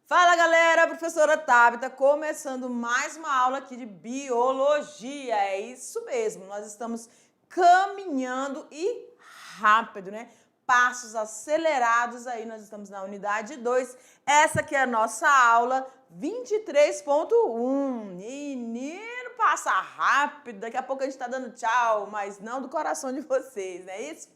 Fala galera, professora Tabita, começando mais uma aula aqui de biologia. É isso mesmo, nós estamos caminhando e rápido, né? Passos acelerados aí, nós estamos na unidade 2. Essa aqui é a nossa aula 23.1. Menino, passa rápido, daqui a pouco a gente tá dando tchau, mas não do coração de vocês, não é isso?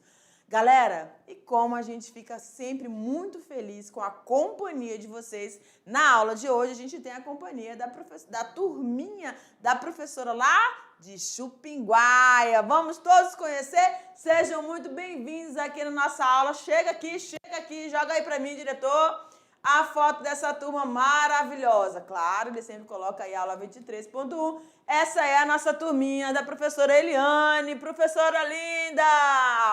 Galera, e como a gente fica sempre muito feliz com a companhia de vocês, na aula de hoje a gente tem a companhia da turminha da professora lá de Chupinguaia. Vamos todos conhecer? Sejam muito bem-vindos aqui na nossa aula. Chega aqui, joga aí pra mim, diretor, a foto dessa turma maravilhosa. Claro, ele sempre coloca aí a aula 23.1. Essa é a nossa turminha da professora Eliane, professora linda!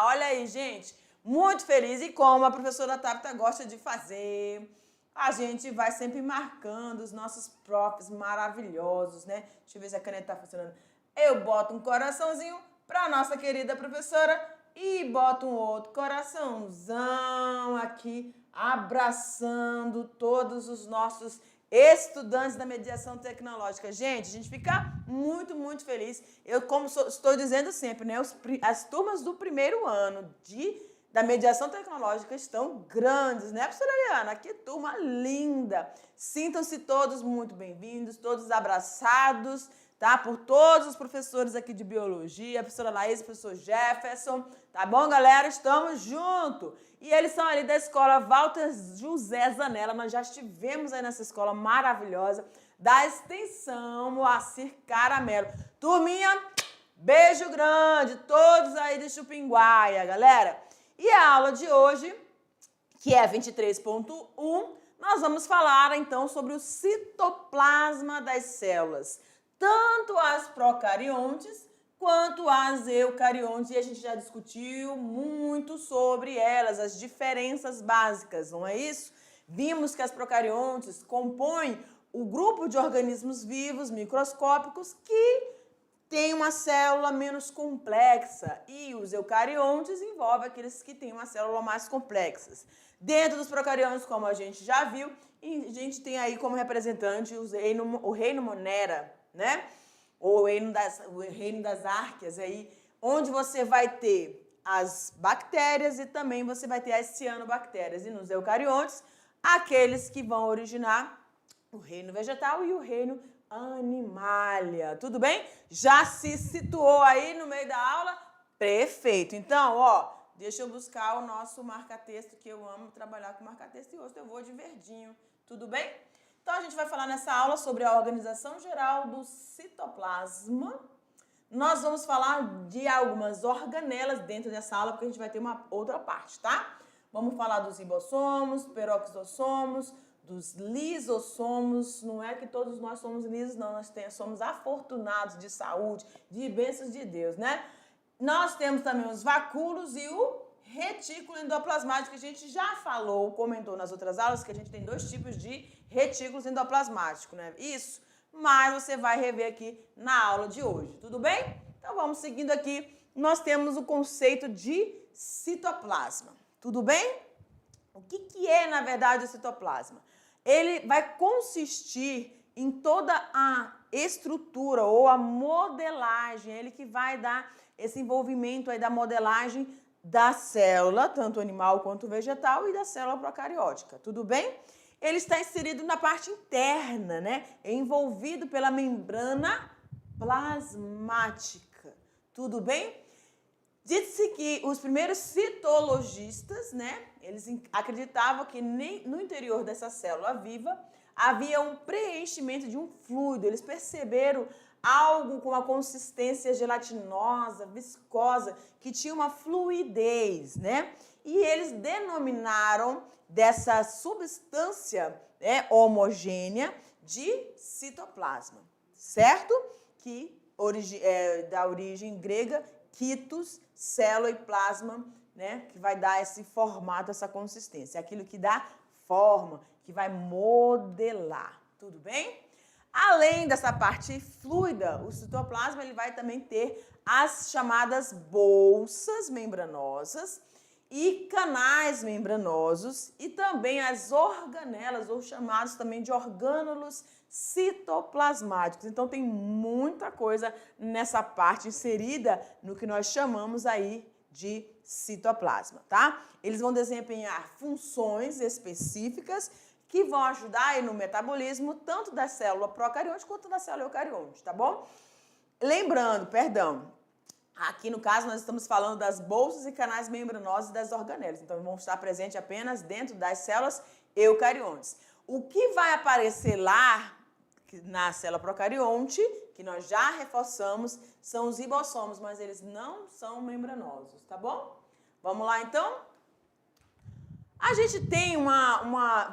Olha aí, gente, muito feliz. E como a professora Tabita gosta de fazer, a gente vai sempre marcando os nossos profs maravilhosos, né? Deixa eu ver se a caneta tá funcionando. Eu boto um coraçãozinho para nossa querida professora e boto um outro coraçãozão aqui, abraçando todos os nossos estudantes da mediação tecnológica. Gente, a gente fica muito, muito feliz. Eu, como estou dizendo sempre, né? As turmas do primeiro ano da mediação tecnológica estão grandes, né, professora Eliana? Que turma linda! Sintam-se todos muito bem-vindos, todos abraçados, tá? Por todos os professores aqui de biologia, a professora Laís, o professor Jefferson, tá bom, galera? Estamos juntos! E eles são ali da escola Walter José Zanella. Nós já estivemos aí nessa escola maravilhosa da extensão Moacir Caramelo. Turminha, beijo grande, todos aí de Chupinguaia, galera. E a aula de hoje, que é 23.1, nós vamos falar então sobre o citoplasma das células, tanto as procariontes quanto as eucariontes, e a gente já discutiu muito sobre elas, as diferenças básicas, não é isso? Vimos que as procariontes compõem o grupo de organismos vivos microscópicos que tem uma célula menos complexa, e os eucariontes envolvem aqueles que têm uma célula mais complexa. Dentro dos procariontes, como a gente já viu, a gente tem aí como representante o reino Monera, né? Ou o reino das árqueas, aí, onde você vai ter as bactérias e também você vai ter as cianobactérias. E nos eucariontes, aqueles que vão originar o reino vegetal e o reino animalia. Tudo bem? Já se situou aí no meio da aula? Perfeito. Então, ó, deixa eu buscar o nosso marca-texto, que eu amo trabalhar com marca-texto, e hoje eu vou de verdinho. Tudo bem? Então, a gente vai falar nessa aula sobre a organização geral do citoplasma. Nós vamos falar de algumas organelas dentro dessa aula, porque a gente vai ter uma outra parte, tá? Vamos falar dos ribossomos, peroxisossomos, dos lisossomos. Não é que todos nós somos lisos, não. Nós somos afortunados de saúde, de bênçãos de Deus, né? Nós temos também os vacúolos e o retículo endoplasmático, que a gente já falou, comentou nas outras aulas, que a gente tem dois tipos de retículos endoplasmáticos, né? Isso, mas você vai rever aqui na aula de hoje, tudo bem? Então vamos seguindo aqui. Nós temos o conceito de citoplasma, tudo bem? O que é, na verdade, o citoplasma? Ele vai consistir em toda a estrutura ou a modelagem, ele que vai dar esse envolvimento aí da modelagem da célula, tanto animal quanto vegetal, e da célula procariótica, tudo bem? Ele está inserido na parte interna, né? É envolvido pela membrana plasmática, tudo bem? Diz-se que os primeiros citologistas, né? Eles acreditavam que no interior dessa célula viva havia um preenchimento de um fluido. Eles perceberam algo com uma consistência gelatinosa, viscosa, que tinha uma fluidez, né? E eles denominaram dessa substância, né, homogênea de citoplasma, certo? Que da origem grega, quitos, célula e plasma, né? Que vai dar esse formato, essa consistência, aquilo que dá forma, que vai modelar, tudo bem? Além dessa parte fluida, o citoplasma ele vai também ter as chamadas bolsas membranosas e canais membranosos e também as organelas, ou chamados também de orgânulos citoplasmáticos. Então tem muita coisa nessa parte inserida no que nós chamamos aí de citoplasma, tá? Eles vão desempenhar funções específicas que vão ajudar aí no metabolismo tanto da célula procarionte quanto da célula eucarionte, tá bom? Lembrando, perdão, aqui no caso nós estamos falando das bolsas e canais membranosos das organelas, então vão estar presentes apenas dentro das células eucariontes. O que vai aparecer lá na célula procarionte, que nós já reforçamos, são os ribossomos, mas eles não são membranosos, tá bom? Vamos lá então? A gente tem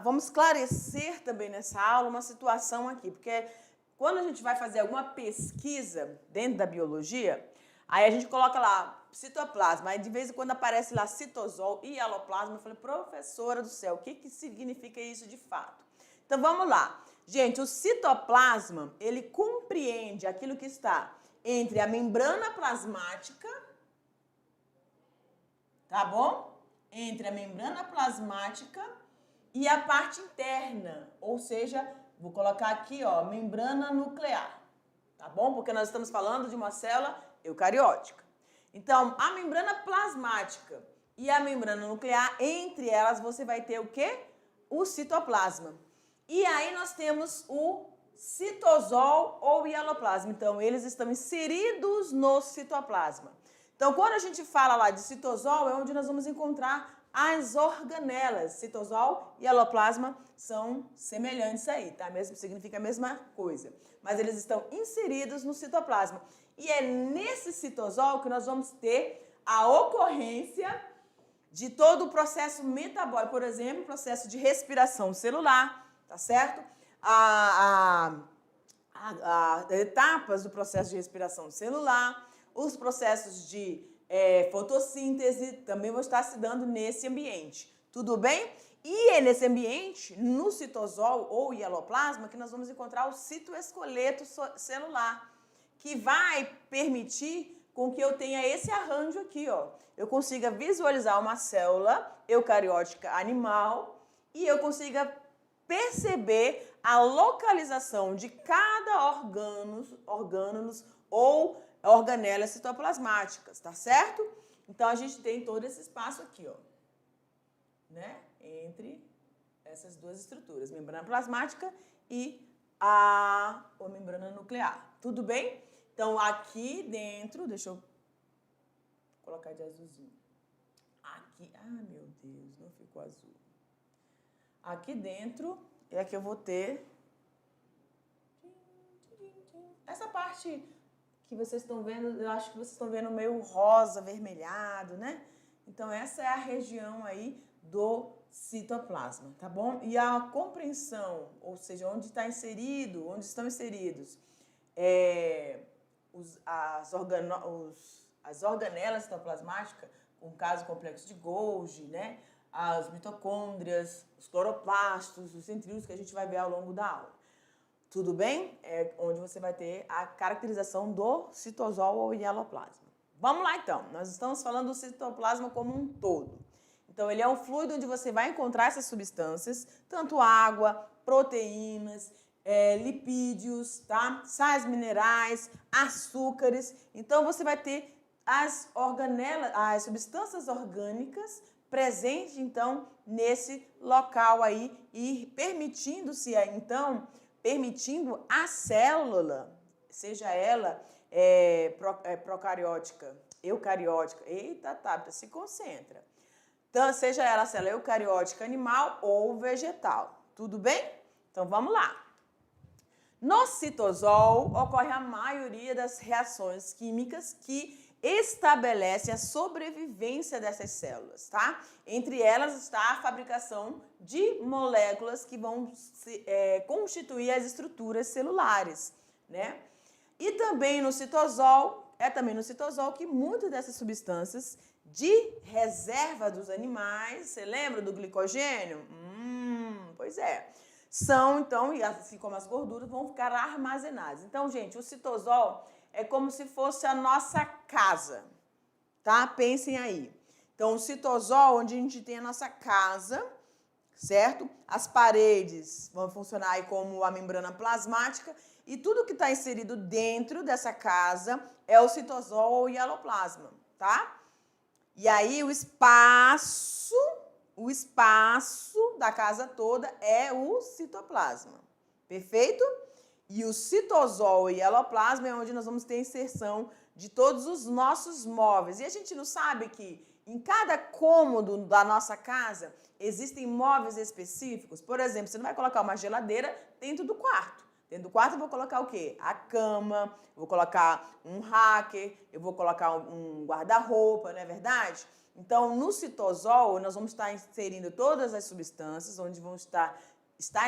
vamos esclarecer também nessa aula uma situação aqui, porque quando a gente vai fazer alguma pesquisa dentro da biologia, aí a gente coloca lá citoplasma, aí de vez em quando aparece lá citosol e hialoplasma. Eu falei, professora do céu, o que significa isso de fato? Então vamos lá. Gente, o citoplasma, ele compreende aquilo que está entre a membrana plasmática, tá bom? Entre a membrana plasmática e a parte interna, ou seja, vou colocar aqui, ó, membrana nuclear, tá bom? Porque nós estamos falando de uma célula eucariótica. Então, a membrana plasmática e a membrana nuclear, entre elas você vai ter o quê? O citoplasma. E aí nós temos o citosol ou hialoplasma. Então, eles estão inseridos no citoplasma. Então, quando a gente fala lá de citosol, é onde nós vamos encontrar as organelas. Citosol e hialoplasma são semelhantes aí, tá? Mesmo significa a mesma coisa. Mas eles estão inseridos no citoplasma. E é nesse citosol que nós vamos ter a ocorrência de todo o processo metabólico. Por exemplo, o processo de respiração celular, tá certo? Etapas do processo de respiração celular. Os processos de fotossíntese também vão estar se dando nesse ambiente. Tudo bem? E é nesse ambiente, no citosol ou hialoplasma, que nós vamos encontrar o citoesqueleto celular, que vai permitir com que eu tenha esse arranjo aqui, ó. Eu consiga visualizar uma célula eucariótica animal e eu consiga perceber a localização de cada orgânulos ou organelas citoplasmáticas, tá certo? Então, a gente tem todo esse espaço aqui, ó, né? Entre essas duas estruturas, membrana plasmática e a membrana nuclear. Tudo bem? Então, aqui dentro, deixa eu colocar de azulzinho. Aqui, meu Deus, não ficou azul. Aqui dentro é que eu vou ter essa parte que vocês estão vendo, eu acho que vocês estão vendo meio rosa, avermelhado, né? Então, essa é a região aí do citoplasma, tá bom? E a compreensão, ou seja, onde estão inseridos as organelas citoplasmáticas, com o caso complexo de Golgi, né? As mitocôndrias, os cloroplastos, os centríolos que a gente vai ver ao longo da aula. Tudo bem? É onde você vai ter a caracterização do citosol ou hialoplasma. Vamos lá, então. Nós estamos falando do citoplasma como um todo. Então, ele é um fluido onde você vai encontrar essas substâncias, tanto água, proteínas, lipídios, tá? Sais minerais, açúcares. Então, você vai ter as substâncias orgânicas presentes, então, nesse local aí e permitindo a célula, seja ela procariótica, eucariótica, eita, Tabita, se concentra. Então, seja ela a célula eucariótica animal ou vegetal. Tudo bem? Então, vamos lá. No citosol, ocorre a maioria das reações químicas que estabelecem a sobrevivência dessas células, tá? Entre elas está a fabricação de moléculas que vão constituir as estruturas celulares, né? E também no citosol, que muitas dessas substâncias de reserva dos animais, você lembra do glicogênio? Pois é. são, então, e assim como as gorduras, vão ficar armazenadas. Então, gente, o citosol é como se fosse a nossa casa, tá? Pensem aí. Então, o citosol, onde a gente tem a nossa casa, certo? As paredes vão funcionar aí como a membrana plasmática e tudo que está inserido dentro dessa casa é o citosol ou hialoplasma, tá? E aí o espaço da casa toda é o citoplasma, perfeito? E o citosol e hialoplasma é onde nós vamos ter inserção de todos os nossos móveis. E a gente não sabe que em cada cômodo da nossa casa existem móveis específicos? Por exemplo, você não vai colocar uma geladeira dentro do quarto. Dentro do quarto eu vou colocar o quê? A cama, eu vou colocar um racker, eu vou colocar um guarda-roupa, não é verdade? Então, no citosol, nós vamos estar inserindo todas as substâncias, onde vão estar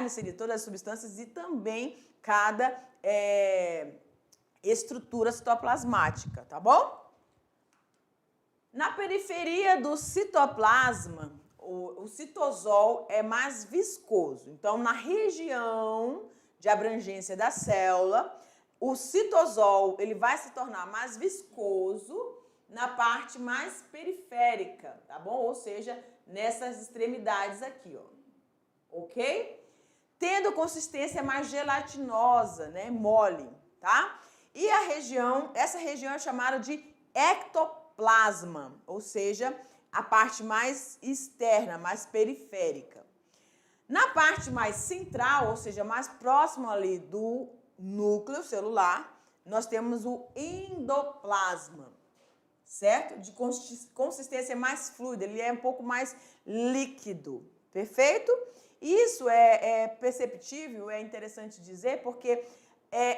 inseridas todas as substâncias e também cada estrutura citoplasmática, tá bom? Na periferia do citoplasma, o citosol é mais viscoso. Então, na região de abrangência da célula, o citosol ele vai se tornar mais viscoso na parte mais periférica, tá bom? Ou seja, nessas extremidades aqui, ó. Ok? Tendo consistência mais gelatinosa, né? Mole, tá? E essa região é chamada de ectoplasma, ou seja, a parte mais externa, mais periférica. Na parte mais central, ou seja, mais próximo ali do núcleo celular, nós temos o endoplasma, certo? De consistência mais fluida, ele é um pouco mais líquido, perfeito? Isso é perceptível, é interessante dizer, porque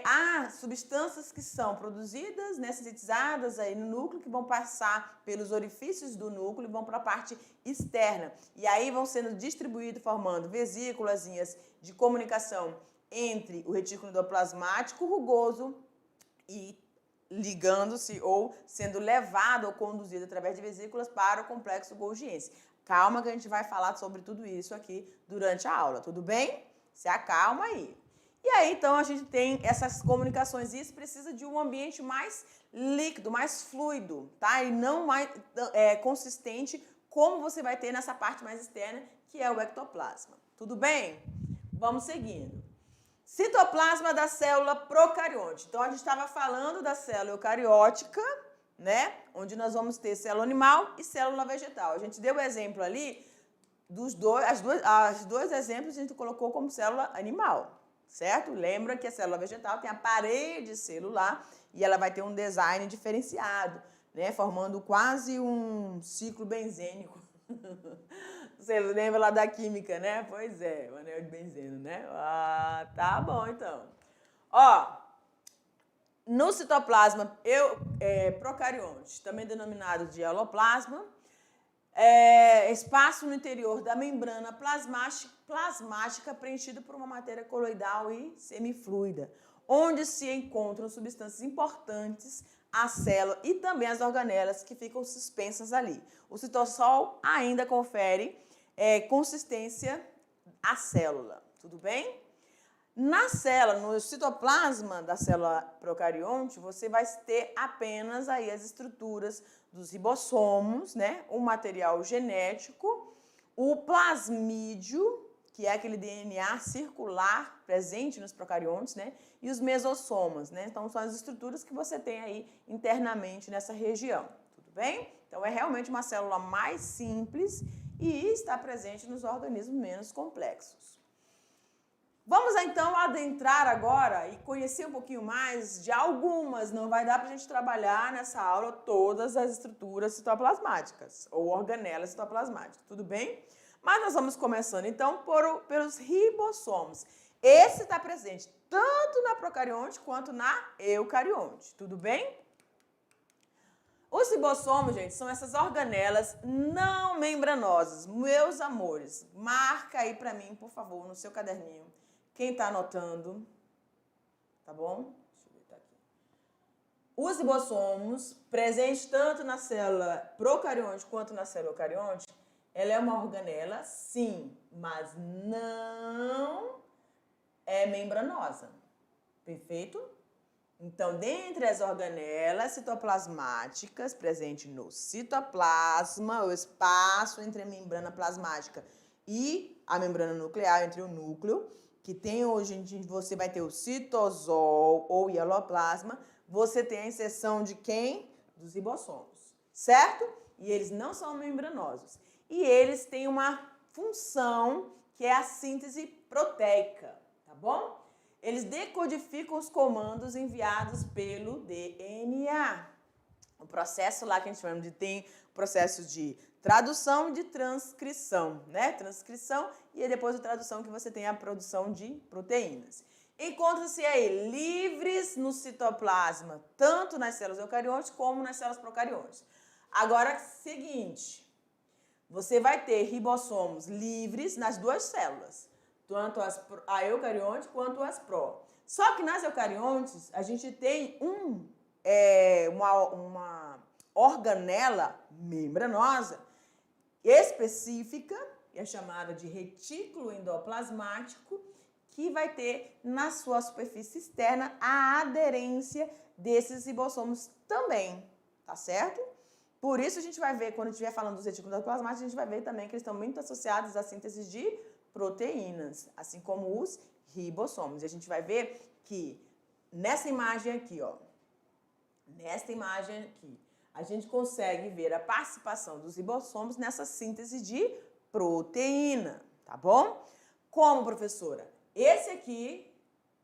há substâncias que são produzidas, né, sintetizadas aí no núcleo, que vão passar pelos orifícios do núcleo e vão para a parte externa. E aí vão sendo distribuídos, formando vesículas de comunicação entre o retículo endoplasmático rugoso e ligando-se ou sendo levado ou conduzido através de vesículas para o complexo golgiense. Calma que a gente vai falar sobre tudo isso aqui durante a aula, tudo bem? Se acalma aí. E aí, então, a gente tem essas comunicações e isso precisa de um ambiente mais líquido, mais fluido, tá? E não mais consistente como você vai ter nessa parte mais externa, que é o ectoplasma. Tudo bem? Vamos seguindo. Citoplasma da célula procarionte. Então, a gente estava falando da célula eucariótica, né? Onde nós vamos ter célula animal e célula vegetal. A gente deu o exemplo ali dos dois exemplos a gente colocou como célula animal, certo? Lembra que a célula vegetal tem a parede celular e ela vai ter um design diferenciado, né? Formando quase um ciclo benzênico. Você lembra lá da química, né? Pois é, o anel de benzeno, né? Ah, tá bom então. Ó, no citoplasma procarionte, também denominado de aloplasma, espaço no interior da membrana plasmática preenchido por uma matéria coloidal e semifluida, onde se encontram substâncias importantes à célula e também as organelas que ficam suspensas ali. O citosol ainda confere consistência à célula, tudo bem? Na célula, no citoplasma da célula procarionte, você vai ter apenas aí as estruturas dos ribossomos, né? O material genético, o plasmídio, que é aquele DNA circular presente nos procariontes, né? E os mesossomas, né? Então, são as estruturas que você tem aí internamente nessa região, tudo bem? Então, é realmente uma célula mais simples e está presente nos organismos menos complexos. Vamos, então, adentrar agora e conhecer um pouquinho mais de algumas, não vai dar para a gente trabalhar nessa aula todas as estruturas citoplasmáticas ou organelas citoplasmáticas, tudo bem? Mas nós vamos começando, então, pelos ribossomos. Esse está presente tanto na procarionte quanto na eucarionte, tudo bem? Os ribossomos, gente, são essas organelas não membranosas. Meus amores, marca aí para mim, por favor, no seu caderninho. Quem está anotando, tá bom? Deixa eu ver, tá aqui. Os ribossomos, presentes tanto na célula procarionte quanto na célula eucarionte, ela é uma organela, sim, mas não é membranosa. Perfeito? Então, dentre as organelas citoplasmáticas presentes no citoplasma, o espaço entre a membrana plasmática e a membrana nuclear, entre o núcleo, que tem hoje, você vai ter o citosol ou hieloplasma, você tem a inserção de quem? Dos ribossomos, certo? E eles não são membranosos. E eles têm uma função que é a síntese proteica, tá bom? Eles decodificam os comandos enviados pelo DNA. O processo lá que a gente chama de tem processo de tradução e de transcrição, né? Transcrição e depois a tradução que você tem a produção de proteínas. Encontram-se aí livres no citoplasma, tanto nas células eucariontes como nas células procariontes. Agora, seguinte, você vai ter ribossomos livres nas duas células, tanto a eucarionte quanto as pró. Só que nas eucariontes, a gente tem uma organela membranosa específica, que é chamada de retículo endoplasmático, que vai ter na sua superfície externa a aderência desses ribossomos também, tá certo? Por isso a gente vai ver, quando a gente estiver falando dos retículos endoplasmáticos, a gente vai ver também que eles estão muito associados à síntese de proteínas, assim como os ribossomos. E a gente vai ver que nessa imagem aqui, ó, a gente consegue ver a participação dos ribossomos nessa síntese de proteína, tá bom? Como, professora? Esse aqui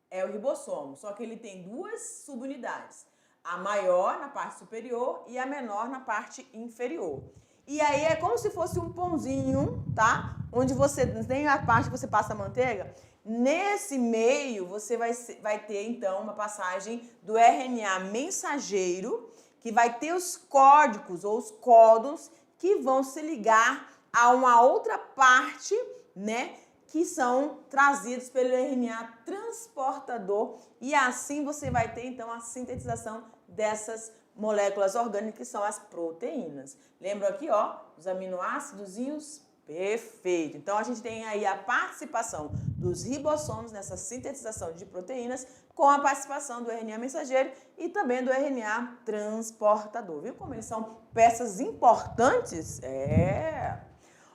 é o ribossomo, só que ele tem duas subunidades. A maior na parte superior e a menor na parte inferior. E aí é como se fosse um pãozinho, tá? Onde você tem a parte que você passa a manteiga. Nesse meio, você vai ter, então, uma passagem do RNA mensageiro, que vai ter os códigos ou os códons que vão se ligar a uma outra parte, né? Que são trazidos pelo RNA transportador. E assim você vai ter, então, a sintetização dessas moléculas orgânicas, que são as proteínas. Lembra aqui, ó, os aminoácidozinhos? Perfeito. Então, a gente tem aí a participação dos ribossomos nessa sintetização de proteínas com a participação do RNA mensageiro e também do RNA transportador. Viu como eles são peças importantes?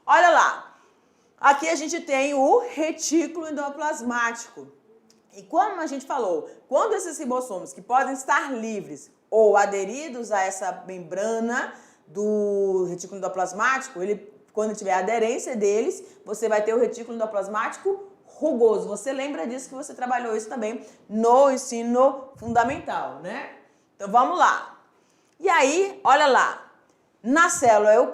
Olha lá. Aqui a gente tem o retículo endoplasmático. E como a gente falou, quando esses ribossomos que podem estar livres ou aderidos a essa membrana do retículo endoplasmático, quando tiver a aderência deles, você vai ter o retículo endoplasmático rugoso. Você lembra disso, que você trabalhou isso também no ensino fundamental, né? Então vamos lá. E aí, olha lá, na célula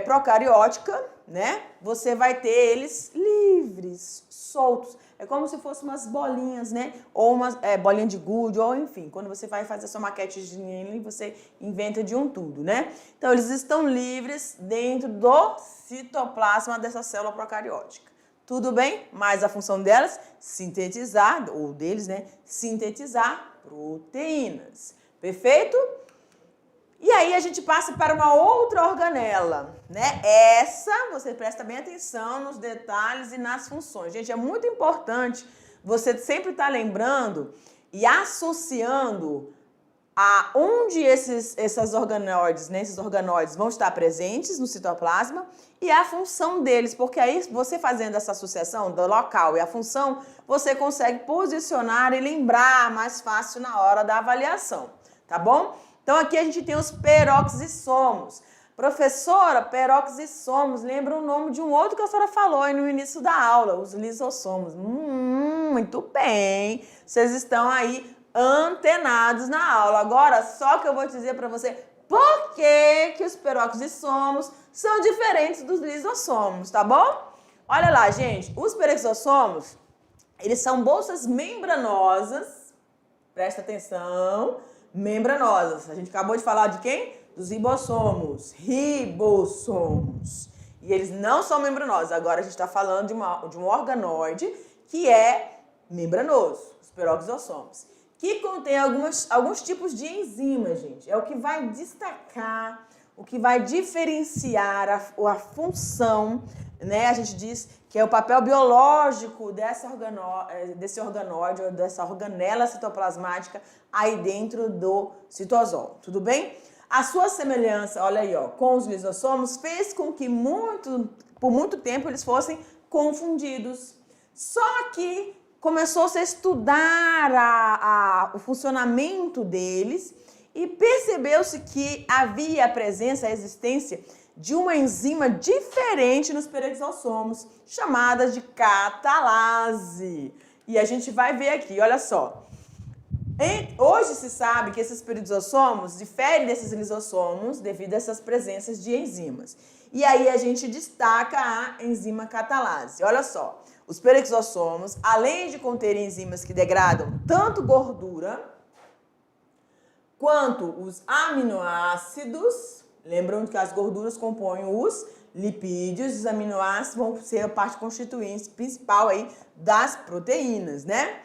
procariótica, né? Você vai ter eles livres, soltos. É como se fossem umas bolinhas, né? Ou uma bolinha de gude, ou enfim, quando você vai fazer a sua maquetezinha, você inventa de um tudo, né? Então, eles estão livres dentro do citoplasma dessa célula procariótica. Tudo bem? Mas a função delas, sintetizar, ou deles, né? Sintetizar proteínas. Perfeito? E aí a gente passa para uma outra organela, né? Essa, você presta bem atenção nos detalhes e nas funções. Gente, é muito importante você sempre estar lembrando e associando a onde esses organoides, né? Esses organoides vão estar presentes no citoplasma e a função deles, porque aí você fazendo essa associação do local e a função, você consegue posicionar e lembrar mais fácil na hora da avaliação, tá bom? Então, aqui a gente tem os peroxissomos. Professora, peroxissomos, lembra o nome de um outro que a senhora falou aí no início da aula, os lisossomos. Muito bem, vocês estão aí antenados na aula. Agora, só que eu vou dizer para você por que os peroxissomos são diferentes dos lisossomos, tá bom? Olha lá, gente, os peroxissomos, eles são bolsas membranosas, presta atenção, membranosas. A gente acabou de falar de quem? Dos ribossomos. Ribossomos. E eles não são membranosos. Agora a gente está falando de um organoide que é membranoso, os peroxissomos, que contém alguns tipos de enzimas, gente. É o que vai destacar o que vai diferenciar a função, né? A gente diz que é o papel biológico desse organóide, ou dessa organela citoplasmática aí dentro do citosol, tudo bem? A sua semelhança, olha aí, ó, com os lisossomos fez com que por muito tempo eles fossem confundidos. Só que começou-se a estudar o funcionamento deles e percebeu-se que havia a existência de uma enzima diferente nos peroxisossomos, chamada de catalase. E a gente vai ver aqui, olha só. Hoje se sabe que esses peroxisossomos diferem desses lisossomos devido a essas presenças de enzimas. E aí a gente destaca a enzima catalase. Olha só, os peroxisossomos, além de conterem enzimas que degradam tanto gordura quanto os aminoácidos, lembram que as gorduras compõem os lipídios, os aminoácidos vão ser a parte constituinte principal aí das proteínas, né?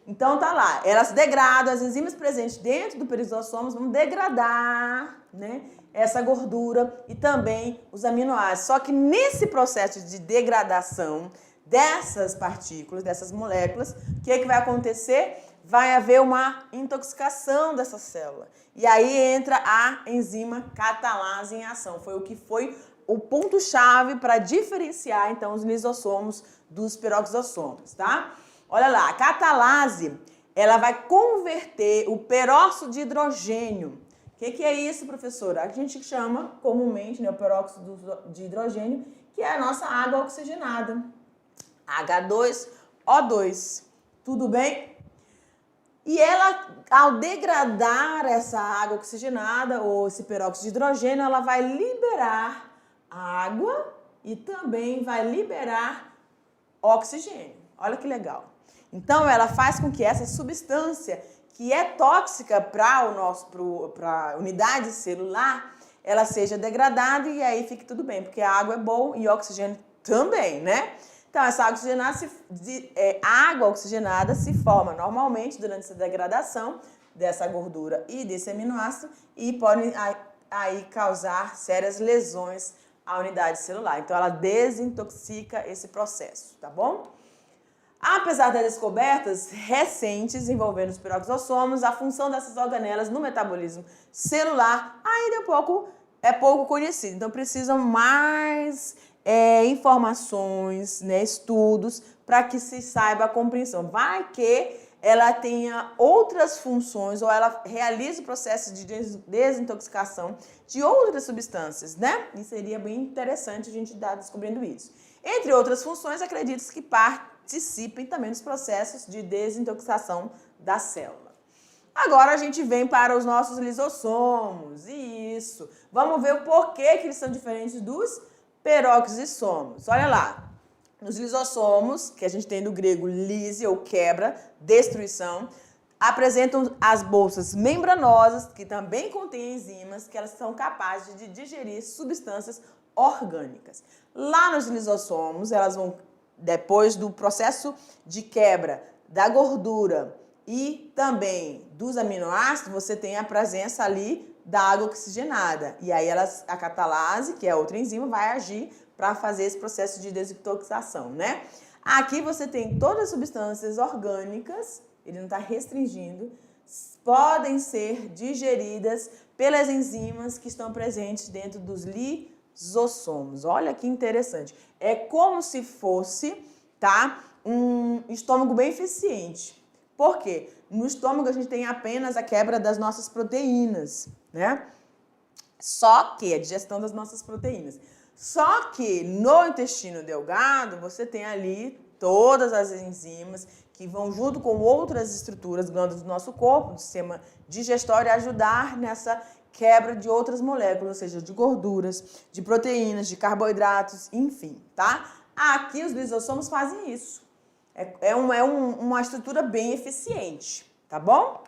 Então tá lá, elas degradam, as enzimas presentes dentro do peroxisossomos vão degradar, né, essa gordura e também os aminoácidos. Só que nesse processo de degradação dessas partículas, dessas moléculas, o que é que vai acontecer? Vai haver uma intoxicação dessa célula. E aí entra a enzima catalase em ação. Foi o que foi o ponto-chave para diferenciar, então, os lisossomos dos peroxisossomos, tá? Olha lá, a catalase, ela vai converter o peróxido de hidrogênio. O que é isso, professora? A gente chama comumente, né, o peróxido de hidrogênio, que é a nossa água oxigenada. H2O2. Tudo bem? E ela, ao degradar essa água oxigenada, ou esse peróxido de hidrogênio, ela vai liberar água e também vai liberar oxigênio. Olha que legal. Então, ela faz com que essa substância, que é tóxica para a unidade celular, ela seja degradada e aí fique tudo bem, porque a água é boa e o oxigênio também, né? Então, essa água oxigenada se forma normalmente durante essa degradação dessa gordura e desse aminoácido e pode aí causar sérias lesões à unidade celular. Então, ela desintoxica esse processo, tá bom? Apesar das descobertas recentes envolvendo os peroxisossomos, a função dessas organelas no metabolismo celular ainda é pouco conhecida. Então, precisam mais informações, né, estudos, para que se saiba a compreensão. Vai que ela tenha outras funções ou ela realize o processo de desintoxicação de outras substâncias, né? E seria bem interessante a gente estar descobrindo isso. Entre outras funções, acredita-se que participem também dos processos de desintoxicação da célula. Agora a gente vem para os nossos lisossomos. Isso. Vamos ver o porquê que eles são diferentes dos peroxissomos. Olha lá. Nos lisossomos, que a gente tem do grego lise ou quebra, destruição, apresentam as bolsas membranosas, que também contêm enzimas, que elas são capazes de digerir substâncias orgânicas. Lá nos lisossomos, elas vão, depois do processo de quebra da gordura e também dos aminoácidos, você tem a presença ali da água oxigenada. E aí a catalase, que é outra enzima, vai agir para fazer esse processo de desintoxicação, né? Aqui você tem todas as substâncias orgânicas, ele não está restringindo, podem ser digeridas pelas enzimas que estão presentes dentro dos lisossomos. Olha que interessante. É como se fosse, tá, um estômago bem eficiente. Por quê? No estômago a gente tem apenas a quebra das nossas proteínas, né? Só que a digestão das nossas proteínas. Só que no intestino delgado você tem ali todas as enzimas que vão junto com outras estruturas, glândulas do nosso corpo, do sistema digestório, ajudar nessa quebra de outras moléculas, ou seja, de gorduras, de proteínas, de carboidratos, enfim, tá? Aqui os lisossomos fazem isso. É uma estrutura bem eficiente, tá bom?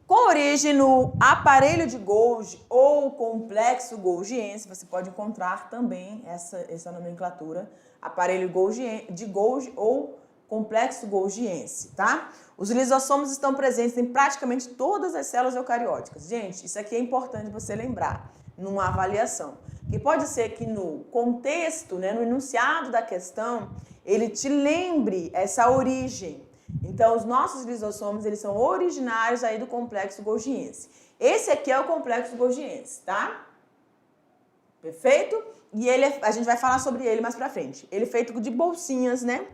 Com origem no aparelho de Golgi ou complexo golgiense, você pode encontrar também essa nomenclatura, aparelho de Golgi ou complexo golgiense, tá? Os lisossomos estão presentes em praticamente todas as células eucarióticas. Gente, isso aqui é importante você lembrar. numa avaliação. Que pode ser que no contexto, né, no enunciado da questão, ele te lembre essa origem. Então, os nossos lisossomos, eles são originários aí do complexo golgiense. Esse aqui é o complexo golgiense, tá? Perfeito? E a gente vai falar sobre ele mais pra frente. Ele é feito de bolsinhas, né?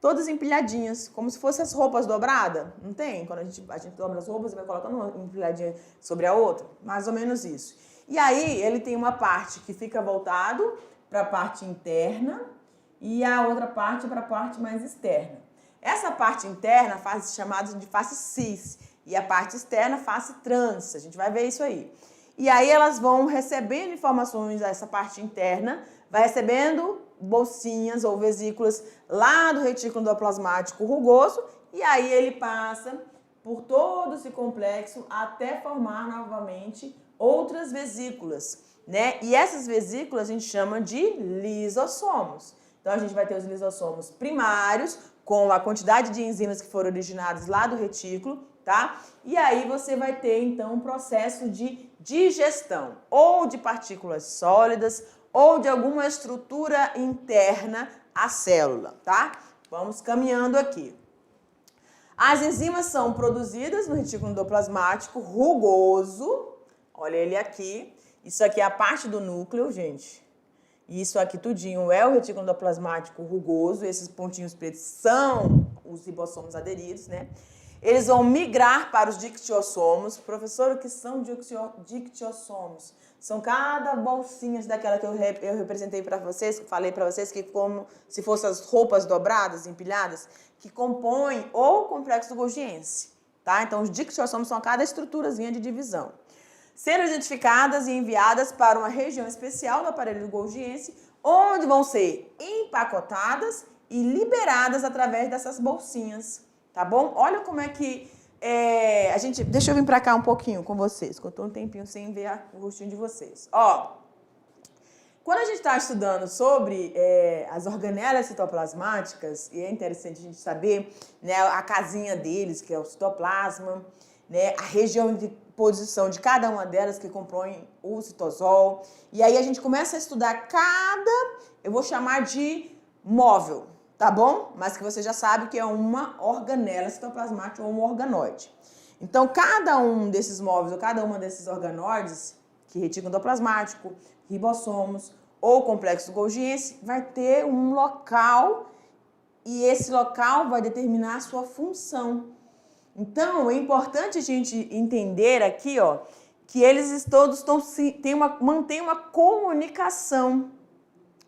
Todas empilhadinhas, como se fossem as roupas dobradas. Não tem? Quando a gente dobra as roupas e vai colocando uma empilhadinha sobre a outra. Mais ou menos isso. E aí, ele tem uma parte que fica voltado para a parte interna e a outra parte para a parte mais externa. Essa parte interna faz chamada de face cis e a parte externa face trans. A gente vai ver isso aí. E aí elas vão recebendo informações, essa parte interna vai recebendo bolsinhas ou vesículas lá do retículo endoplasmático rugoso e aí ele passa por todo esse complexo até formar novamente outras vesículas, né? E essas vesículas a gente chama de lisossomos. Então a gente vai ter os lisossomos primários com a quantidade de enzimas que foram originadas lá do retículo, tá? E aí você vai ter então um processo de digestão ou de partículas sólidas ou de alguma estrutura interna à célula, tá? Vamos caminhando aqui. As enzimas são produzidas no retículo endoplasmático rugoso. Olha ele aqui. Isso aqui é a parte do núcleo, gente. Isso aqui tudinho é o retículo endoplasmático rugoso. Esses pontinhos pretos são os ribossomos aderidos, né? Eles vão migrar para os dictiossomos. Professor, o que são dictiossomos? São cada bolsinha daquela que eu representei para vocês, falei para vocês que como se fossem as roupas dobradas, empilhadas, que compõem o complexo golgiense, tá? Então, os dictiossomos são cada estruturazinha de divisão. Sendo identificadas e enviadas para uma região especial do aparelho golgiense, onde vão ser empacotadas e liberadas através dessas bolsinhas, tá bom? Olha como é que deixa eu vir pra cá um pouquinho com vocês, que eu tô um tempinho sem ver o rostinho de vocês. Ó, quando a gente está estudando sobre as organelas citoplasmáticas, e é interessante a gente saber, né, a casinha deles, que é o citoplasma, né, a região de posição de cada uma delas que compõem o citosol. E aí a gente começa a estudar eu vou chamar de móvel, tá bom? Mas que você já sabe que é uma organela citoplasmática ou um organoide. Então, cada um desses móveis ou cada uma desses organoides, que retículo endoplasmático, ribossomos ou complexo golgiense, vai ter um local e esse local vai determinar a sua função. Então, é importante a gente entender aqui, ó, que eles todos mantêm uma comunicação.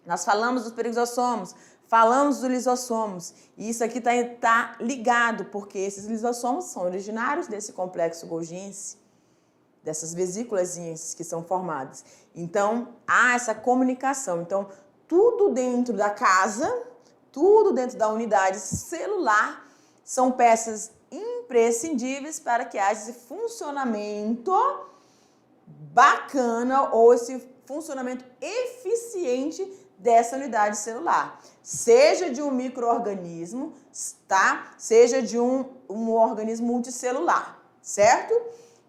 Nós falamos dos peroxisossomos, falamos dos lisossomos, e isso aqui tá ligado, porque esses lisossomos são originários desse complexo golgiense, dessas vesículas que são formadas. Então, há essa comunicação. Então, tudo dentro da casa, tudo dentro da unidade celular, são peças imprescindíveis para que haja esse funcionamento bacana ou esse funcionamento eficiente dessa unidade celular. Seja de um micro-organismo, tá? Seja de um organismo multicelular, certo?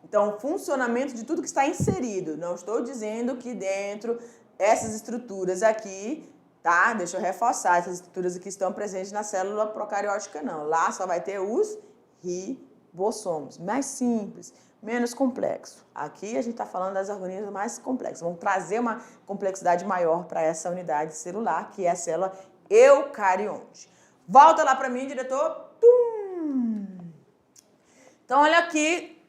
Então, funcionamento de tudo que está inserido. Não estou dizendo que dentro essas estruturas aqui, tá? Deixa eu reforçar, essas estruturas aqui estão presentes na célula procariótica, não. Lá só vai ter os ribossomos, mais simples, menos complexo. Aqui a gente está falando das organismos mais complexos. Vamos trazer uma complexidade maior para essa unidade celular, que é a célula eucarionte. Volta lá para mim, diretor. Então, olha aqui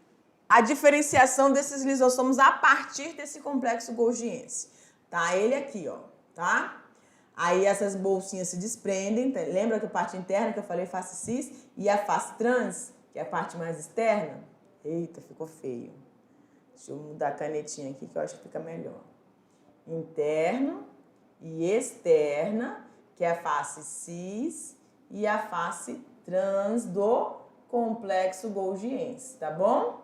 a diferenciação desses lisossomos a partir desse complexo golgiense. Tá? Ele aqui, ó, tá? Aí essas bolsinhas se desprendem, tá? Lembra que a parte interna que eu falei, face cis, e a face trans, que é a parte mais externa? Eita, ficou feio. Deixa eu mudar a canetinha aqui que eu acho que fica melhor. Interno e externa, que é a face cis e a face trans do complexo golgiense, tá bom?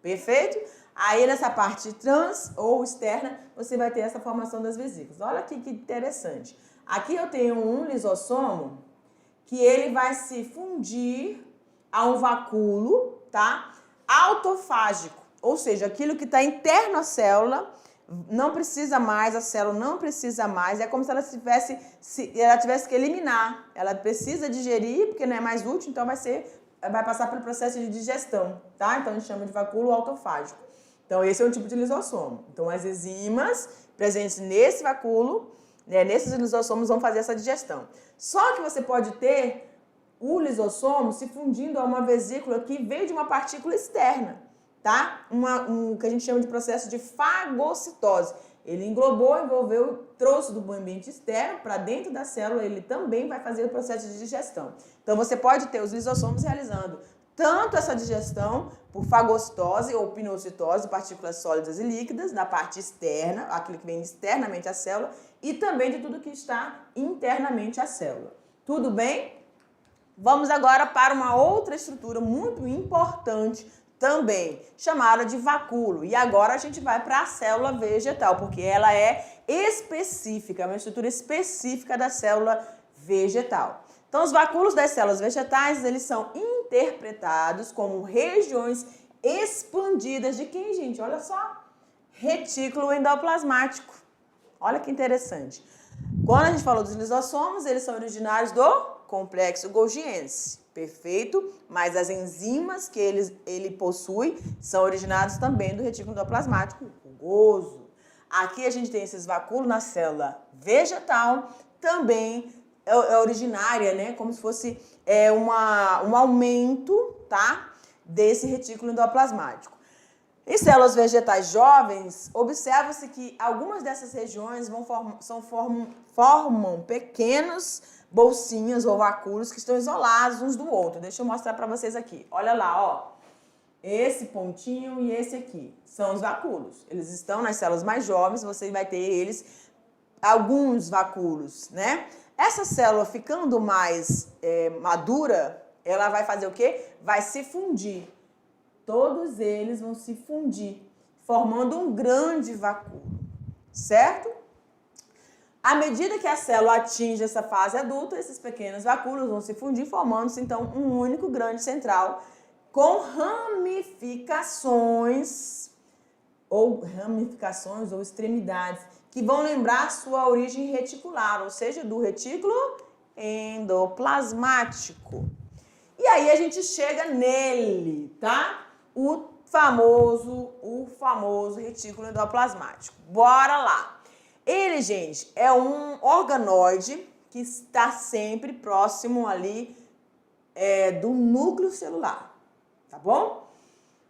Perfeito? Aí nessa parte trans ou externa, você vai ter essa formação das vesículas. Olha aqui que interessante. Aqui eu tenho um lisossomo que ele vai se fundir a um vacúolo, tá? Autofágico, ou seja, aquilo que está interno à célula não precisa mais, a célula não precisa mais, é como se ela tivesse que eliminar. Ela precisa digerir, porque não é mais útil, então vai passar pelo processo de digestão, tá? Então a gente chama de vacúolo autofágico. Então esse é um tipo de lisossomo. Então as enzimas presentes nesse vacúolo, né, nesses lisossomos vão fazer essa digestão. Só que você pode ter o lisossomo se fundindo a uma vesícula que veio de uma partícula externa, tá? Que a gente chama de processo de fagocitose. Ele envolveu, trouxe do ambiente externo para dentro da célula, ele também vai fazer o processo de digestão. Então você pode ter os lisossomos realizando tanto essa digestão por fagocitose ou pinocitose, partículas sólidas e líquidas, na parte externa, aquilo que vem externamente à célula, e também de tudo que está internamente à célula. Tudo bem? Vamos agora para uma outra estrutura muito importante também, chamada de vacúolo. E agora a gente vai para a célula vegetal, porque ela é específica, é uma estrutura específica da célula vegetal. Então, os vacúolos das células vegetais, eles são interpretados como regiões expandidas de quem, gente? Olha só, retículo endoplasmático. Olha que interessante. Quando a gente falou dos lisossomos, eles são originários do complexo golgiense, perfeito? Mas as enzimas que ele possui são originadas também do retículo endoplasmático rugoso. Aqui a gente tem esses vacúolos na célula vegetal, também é originária, né? Como se fosse um aumento, tá? Desse retículo endoplasmático. Em células vegetais jovens, observa-se que algumas dessas regiões formam pequenos bolsinhas ou vacúolos que estão isolados uns do outro. Deixa eu mostrar para vocês aqui. Olha lá, ó. Esse pontinho e esse aqui são os vacúolos. Eles estão nas células mais jovens, você vai ter alguns vacúolos, né? Essa célula ficando mais madura, ela vai fazer o quê? Vai se fundir. Todos eles vão se fundir, formando um grande vacúolo, certo? À medida que a célula atinge essa fase adulta, esses pequenos vacúolos vão se fundir, formando-se, então, um único grande central com ramificações ou extremidades, que vão lembrar sua origem reticular, ou seja, do retículo endoplasmático. E aí a gente chega nele, tá? O famoso retículo endoplasmático. Bora lá. Ele, gente, é um organoide que está sempre próximo ali do núcleo celular, tá bom?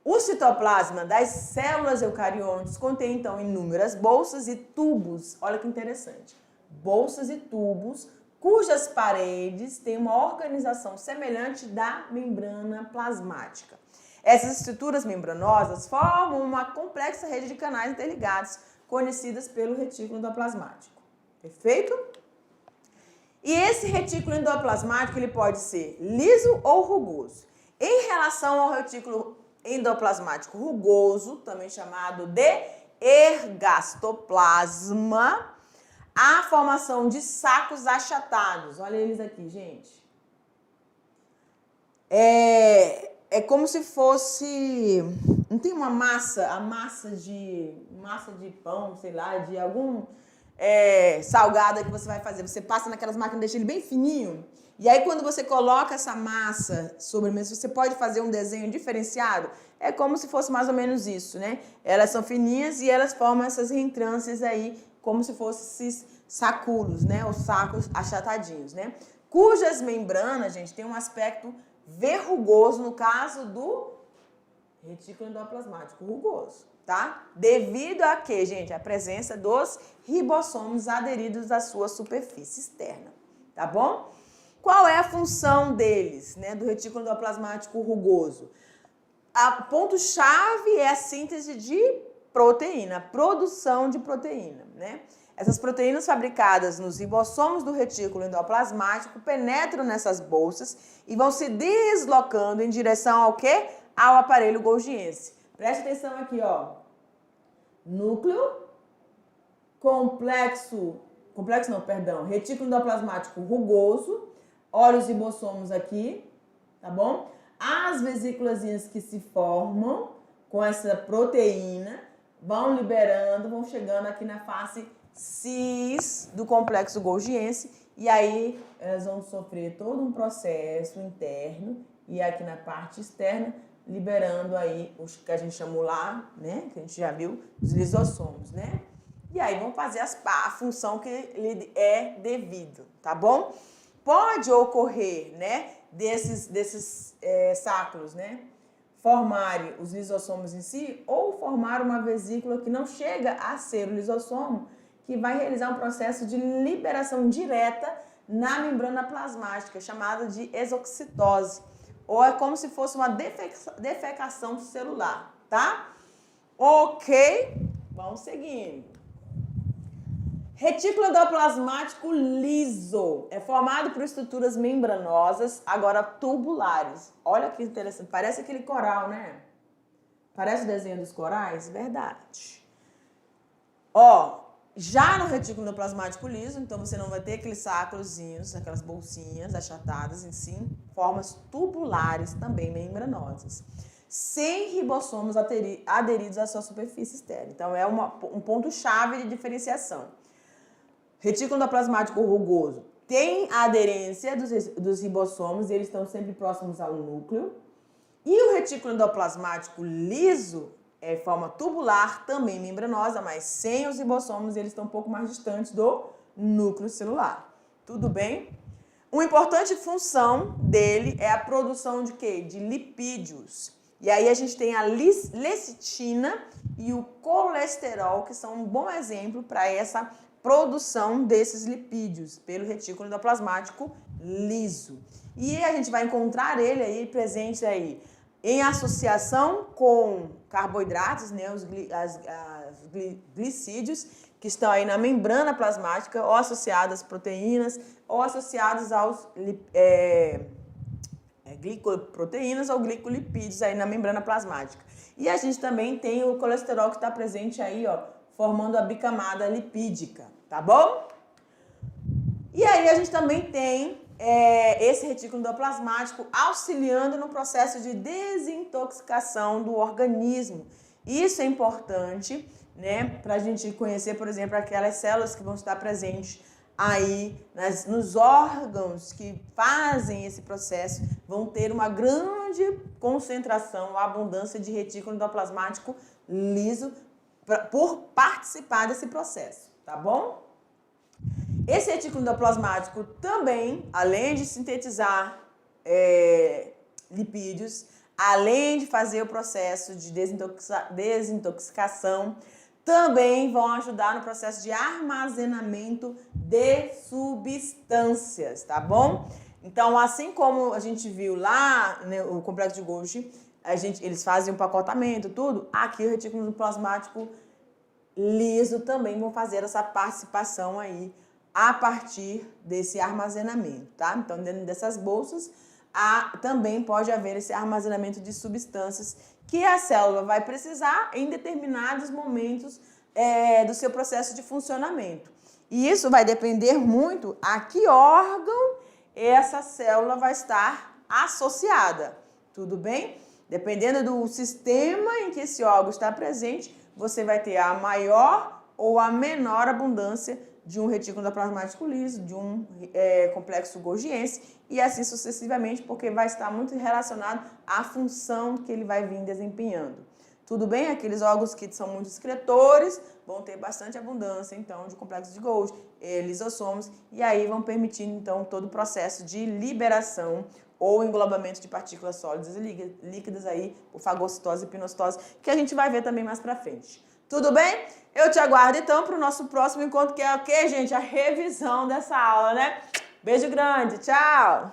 O citoplasma das células eucariontes contém, então, inúmeras bolsas e tubos. Olha que interessante. Bolsas e tubos cujas paredes têm uma organização semelhante da membrana plasmática. Essas estruturas membranosas formam uma complexa rede de canais interligados, conhecidas pelo retículo endoplasmático. Perfeito? E esse retículo endoplasmático ele pode ser liso ou rugoso. Em relação ao retículo endoplasmático rugoso, também chamado de ergastoplasma, há formação de sacos achatados. Olha eles aqui, gente. É como se fosse... Não tem uma massa, a massa de pão, sei lá, de algum salgado que você vai fazer. Você passa naquelas máquinas, deixa ele bem fininho. E aí, quando você coloca essa massa sobre a mesa, você pode fazer um desenho diferenciado. É como se fosse mais ou menos isso, né? Elas são fininhas e elas formam essas reentrâncias aí, como se fossem esses saculos, né? Os sacos achatadinhos, né? Cujas membranas, gente, tem um aspecto verrugoso, no caso do retículo endoplasmático rugoso, tá? Devido a quê, gente? A presença dos ribossomos aderidos à sua superfície externa, tá bom? Qual é a função deles, né, do retículo endoplasmático rugoso? O ponto-chave é a síntese de proteína, a produção de proteína, né? Essas proteínas fabricadas nos ribossomos do retículo endoplasmático penetram nessas bolsas e vão se deslocando em direção ao quê? Ao aparelho golgiense. Preste atenção aqui, ó. Núcleo, retículo endoplasmático rugoso. Olha os ribossomos aqui, tá bom? As vesículazinhas que se formam com essa proteína vão liberando, vão chegando aqui na face cis do complexo golgiense e aí elas vão sofrer todo um processo interno e aqui na parte externa liberando aí os que a gente chamou lá, né, que a gente já viu, os lisossomos, né? E aí vão fazer a função que lhe é devido, tá bom? Pode ocorrer, né, desses sáculos, né, formarem os lisossomos em si ou formar uma vesícula que não chega a ser o lisossomo, que vai realizar um processo de liberação direta na membrana plasmática, chamada de exoxitose, ou é como se fosse uma defecação celular, tá? Ok? Vamos seguindo. Retículo endoplasmático liso é formado por estruturas membranosas, agora tubulares. Olha que interessante, parece aquele coral, né? Parece o desenho dos corais? Verdade. Ó, já no retículo endoplasmático liso, então você não vai ter aqueles sáculozinhos, aquelas bolsinhas achatadas em si, formas tubulares também membranosas, sem ribossomos aderidos à sua superfície externa. Então é um ponto-chave de diferenciação. Retículo endoplasmático rugoso tem a aderência dos ribossomos e eles estão sempre próximos ao núcleo. E o retículo endoplasmático liso é forma tubular, também membranosa, mas sem os ribossomos, eles estão um pouco mais distantes do núcleo celular. Tudo bem? Uma importante função dele é a produção de quê? De lipídios. E aí a gente tem a lecitina e o colesterol, que são um bom exemplo para essa produção desses lipídios pelo retículo endoplasmático liso. E a gente vai encontrar ele aí presente aí em associação com carboidratos, né, os glicídios, que estão aí na membrana plasmática, ou associados às proteínas, ou associados aos glicoproteínas ou glicolipídios aí na membrana plasmática. E a gente também tem o colesterol que está presente aí, ó, formando a bicamada lipídica, tá bom? E aí a gente também tem esse retículo endoplasmático auxiliando no processo de desintoxicação do organismo. Isso é importante, né, para a gente conhecer, por exemplo, aquelas células que vão estar presentes aí nos órgãos que fazem esse processo, vão ter uma grande concentração, abundância de retículo endoplasmático liso por participar desse processo, tá bom? Esse retículo endoplasmático também, além de sintetizar lipídios, além de fazer o processo de desintoxicação, também vão ajudar no processo de armazenamento de substâncias, tá bom? Então, assim como a gente viu lá, né, o complexo de Golgi, eles fazem um pacotamento, tudo, aqui o retículo endoplasmático liso também vão fazer essa participação aí a partir desse armazenamento, tá? Então, dentro dessas bolsas, também pode haver esse armazenamento de substâncias que a célula vai precisar em determinados momentos do seu processo de funcionamento. E isso vai depender muito a que órgão essa célula vai estar associada, tudo bem? Dependendo do sistema em que esse órgão está presente, você vai ter a maior ou a menor abundância de um retículo endoplasmático liso, de um complexo golgiense e assim sucessivamente, porque vai estar muito relacionado à função que ele vai vir desempenhando. Tudo bem? Aqueles órgãos que são muito excretores vão ter bastante abundância, então, de complexo de Golgi, lisossomos, e aí vão permitindo, então, todo o processo de liberação ou englobamento de partículas sólidas e líquidas aí, por fagocitose e pinocitose, que a gente vai ver também mais pra frente. Tudo bem? Eu te aguardo, então, para o nosso próximo encontro, que é o quê, gente? A revisão dessa aula, né? Beijo grande, tchau!